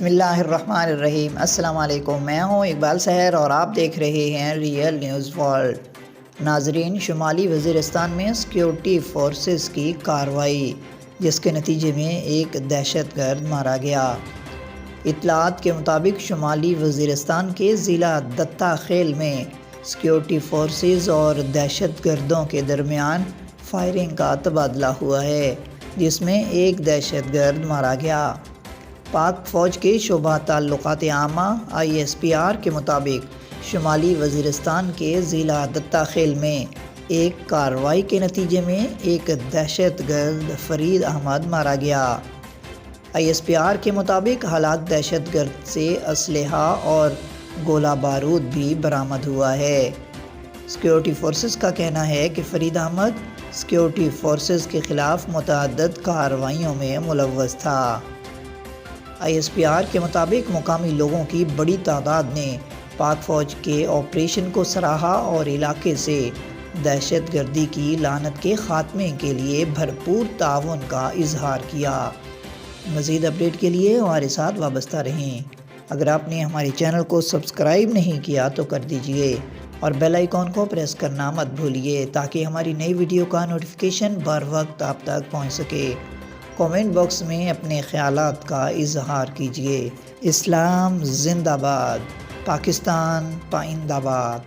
اللہ الرحمن الرحیم۔ السلام علیکم، میں ہوں اقبال سحر اور آپ دیکھ رہے ہیں ریئل نیوز ورلڈ۔ ناظرین، شمالی وزیرستان میں سیکیورٹی فورسز کی کارروائی، جس کے نتیجے میں ایک دہشت گرد مارا گیا۔ اطلاعات کے مطابق شمالی وزیرستان کے ضلع دتہ خیل میں سیکیورٹی فورسز اور دہشت گردوں کے درمیان فائرنگ کا تبادلہ ہوا ہے، جس میں ایک دہشت گرد مارا گیا۔ پاک فوج کے شعبہ تعلقات عامہ ISPR کے مطابق شمالی وزیرستان کے ضلع دتہ خیل میں ایک کارروائی کے نتیجے میں ایک دہشت گرد فرید احمد مارا گیا۔ ISPR کے مطابق ہلاک دہشت گرد سے اسلحہ اور گولہ بارود بھی برآمد ہوا ہے۔ سیکیورٹی فورسز کا کہنا ہے کہ فرید احمد سیکیورٹی فورسز کے خلاف متعدد کارروائیوں میں ملوث تھا۔ ISPR کے مطابق مقامی لوگوں کی بڑی تعداد نے پاک فوج کے آپریشن کو سراہا اور علاقے سے دہشت گردی کی لعنت کے خاتمے کے لیے بھرپور تعاون کا اظہار کیا۔ مزید اپڈیٹ کے لیے ہمارے ساتھ وابستہ رہیں۔ اگر آپ نے ہمارے چینل کو سبسکرائب نہیں کیا تو کر دیجئے اور بیل آئیکن کو پریس کرنا مت بھولیے تاکہ ہماری نئی ویڈیو کا نوٹیفیکیشن بر وقت آپ تک پہنچ سکے۔ کامنٹ باکس میں اپنے خیالات کا اظہار کیجیے۔ اسلام زندہ باد، پاکستان پائندہ باد۔